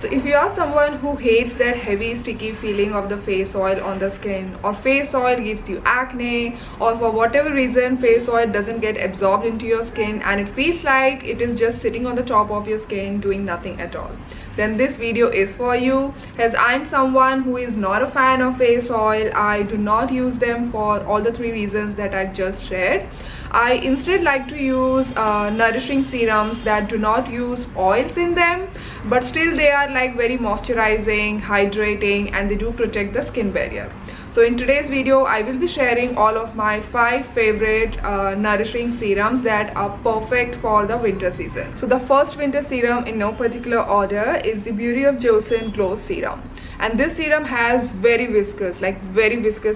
So if you are someone who hates that heavy sticky feeling of the face oil on the skin, or face oil gives you acne, or for whatever reason face oil doesn't get absorbed into your skin and it feels like it is just sitting on the top of your skin doing nothing at all, then this video is for you. As I'm someone who is not a fan of face oil, I do not use them for all the three reasons that I've just shared. I instead like to use nourishing serums that do not use oils in them, but still they are like very moisturizing, hydrating, and they do protect the skin barrier. So in today's video, I will be sharing all of my 5 favorite nourishing serums that are perfect for the winter season. So the first winter serum in no particular order is the Beauty of Joseon Glow Serum. And this serum has very viscous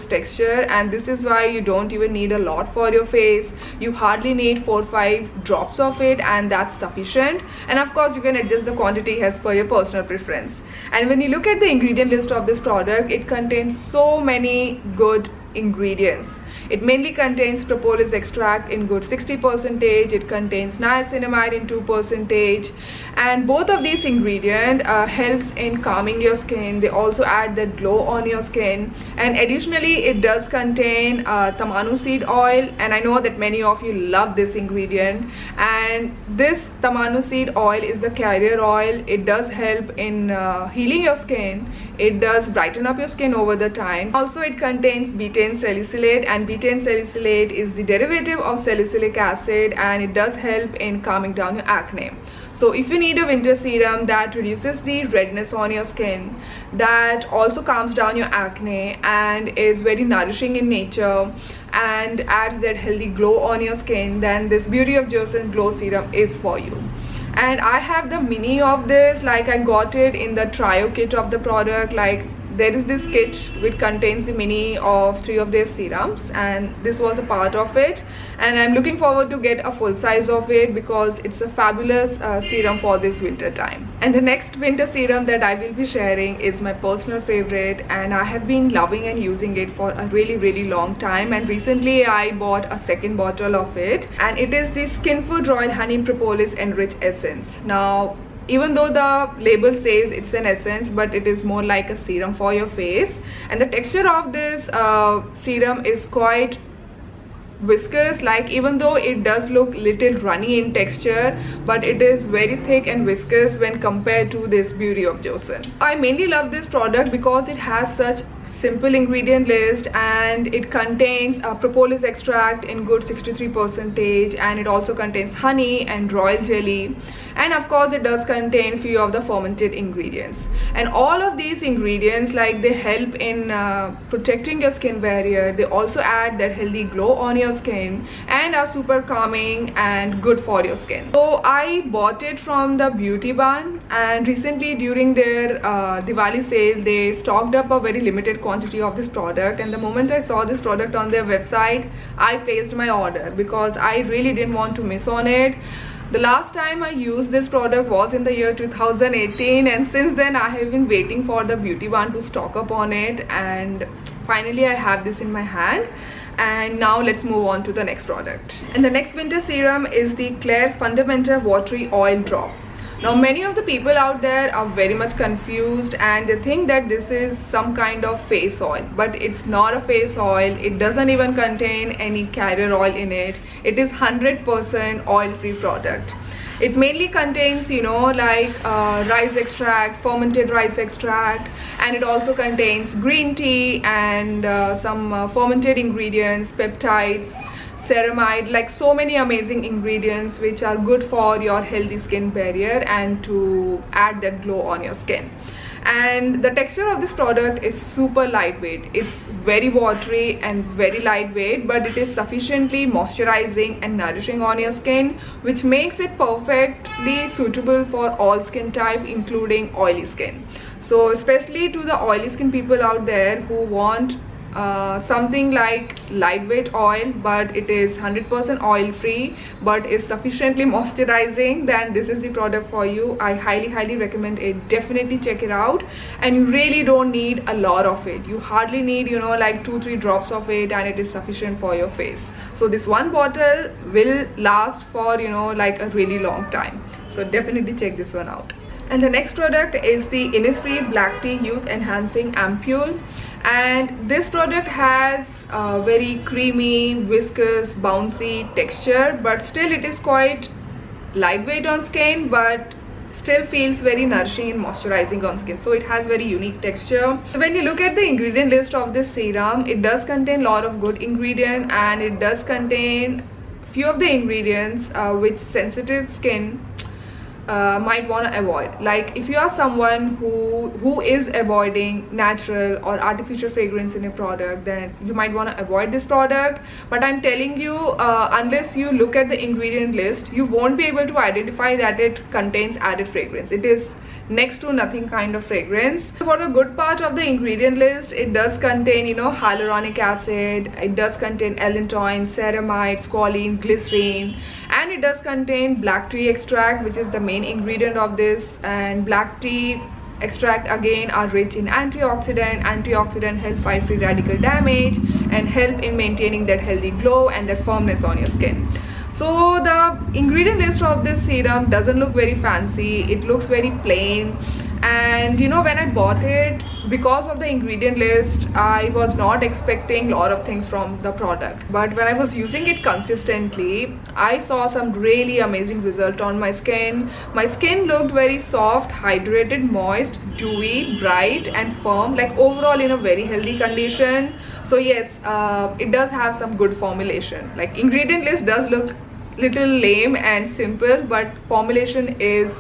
texture, and this is why you don't even need a lot for your face. You hardly need 4-5 drops of it, and that's sufficient. And of course you can adjust the quantity as per your personal preference. And when you look at the ingredient list of this product, it contains so many good ingredients. It mainly contains propolis extract in good 60%, it contains niacinamide in 2%, and both of these ingredients helps in calming your skin. They also add that glow on your skin, and additionally it does contain tamanu seed oil, and I know that many of you love this ingredient. And this tamanu seed oil is the carrier oil. It does help in healing your skin. It does brighten up your skin over the time. Also it contains betaine salicylate, and betaine salicylate is the derivative of salicylic acid, and it does help in calming down your acne. So if you need a winter serum that reduces the redness on your skin, that also calms down your acne and is very nourishing in nature and adds that healthy glow on your skin, then this Beauty of Joseon Glow Serum is for you. And I have the mini of this, like I got it in the trio kit of the product. Like there is this kit which contains the mini of 3 of their serums, and this was a part of it, and I'm looking forward to get a full size of it because it's a fabulous serum for this winter time. And the next winter serum that I will be sharing is my personal favorite, and I have been loving and using it for a really long time, and recently I bought a second bottle of it, and it is the Skinfood Royal Honey Propolis Enriched Essence. Now even though the label says it's an essence, but it is more like a serum for your face, and the texture of this serum is quite viscous. Like even though it does look little runny in texture, but it is very thick and viscous when compared to this Beauty of Joseon. I mainly love this product because it has such simple ingredient list, and it contains a propolis extract in good 63%, and it also contains honey and royal jelly, and of course it does contain few of the fermented ingredients. And all of these ingredients, like they help in protecting your skin barrier. They also add that healthy glow on your skin and are super calming and good for your skin. So I bought it from the Beauty Barn, and recently during their Diwali sale they stocked up a very limited quantity of this product, and the moment I saw this product on their website, I placed my order because I really didn't want to miss on it. The last time I used this product was in the year 2018, and since then I have been waiting for the Beauty Barn to stock up on it, and finally I have this in my hand. And now let's move on to the next product. And the next winter serum is the Klairs Fundamental Watery Oil Drop. Now many of the people out there are very much confused, and they think that this is some kind of face oil, but it's not a face oil. It doesn't even contain any carrier oil in it. It is 100% oil-free product. It mainly contains, like rice extract, fermented rice extract, and it also contains green tea and some fermented ingredients, peptides, ceramide, like so many amazing ingredients which are good for your healthy skin barrier and to add that glow on your skin. And the texture of this product is super lightweight. It's very watery and very lightweight, but it is sufficiently moisturizing and nourishing on your skin, which makes it perfectly suitable for all skin type, including oily skin. So especially to the oily skin people out there who want something like lightweight oil, but it is 100% oil free but is sufficiently moisturizing, then this is the product for you. I highly recommend it. Definitely check it out. And you really don't need a lot of it. You hardly need like 2-3 drops of it, and it is sufficient for your face. So this one bottle will last for like a really long time. So definitely check this one out. And the next product is the Innisfree Black Tea Youth Enhancing Ampule, and this product has a very creamy, viscous, bouncy texture, but still it is quite lightweight on skin, but still feels very nourishing and moisturizing on skin. So it has very unique texture. So when you look at the ingredient list of this serum, it does contain a lot of good ingredients, and it does contain few of the ingredients which sensitive skin might want to avoid. Like if you are someone who is avoiding natural or artificial fragrance in a product, then you might want to avoid this product. But I'm telling you, unless you look at the ingredient list, you won't be able to identify that it contains added fragrance. It is next to nothing kind of fragrance. For the good part of the ingredient list, it does contain, you know, hyaluronic acid, it does contain allantoin, ceramide, squalene, glycerine, and it does contain black tea extract, which is the main ingredient of this. And black tea extract again are rich in antioxidant help fight free radical damage and help in maintaining that healthy glow and that firmness on your skin. So the ingredient list of this serum doesn't look very fancy, it looks very plain. And you know, when I bought it, because of the ingredient list, I was not expecting a lot of things from the product. But when I was using it consistently, I saw some really amazing result on my skin. My skin looked very soft, hydrated, moist, dewy, bright and firm, like overall in a very healthy condition. So yes, it does have some good formulation. Like ingredient list does look little lame and simple, but formulation is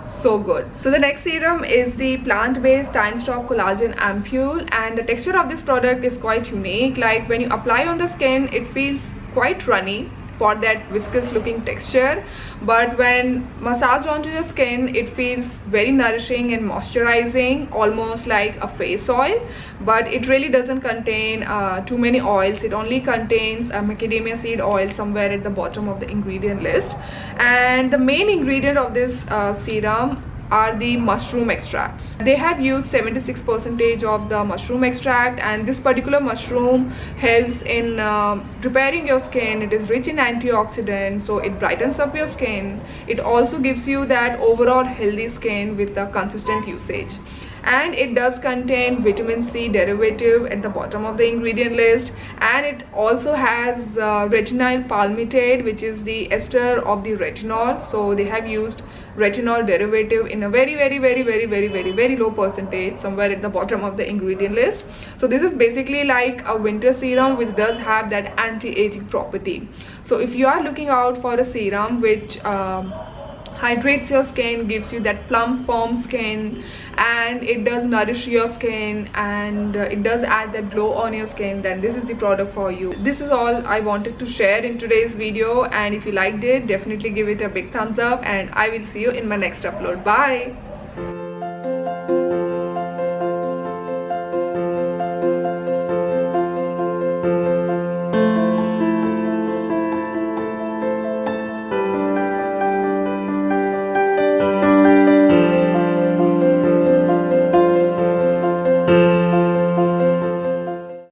so good. So the next serum is the plant-based Time Stop Collagen Ampule, and the texture of this product is quite unique. Like when you apply on the skin, it feels quite runny for that viscous looking texture, but when massaged onto your skin, it feels very nourishing and moisturizing, almost like a face oil. But it really doesn't contain too many oils. It only contains macadamia seed oil somewhere at the bottom of the ingredient list. And the main ingredient of this serum are the mushroom extracts. They have used 76% of the mushroom extract, and this particular mushroom helps in repairing your skin. It is rich in antioxidants, so it brightens up your skin. It also gives you that overall healthy skin with the consistent usage. And it does contain vitamin C derivative at the bottom of the ingredient list, and it also has retinyl palmitate, which is the ester of the retinol. So they have used retinol derivative in a very low percentage somewhere at the bottom of the ingredient list. So this is basically like a winter serum which does have that anti-aging property. So if you are looking out for a serum which hydrates your skin, gives you that plump firm skin, and it does nourish your skin, and it does add that glow on your skin, then this is the product for you. This is all I wanted to share in today's video, and if you liked it, definitely give it a big thumbs up, and I will see you in my next upload. Bye.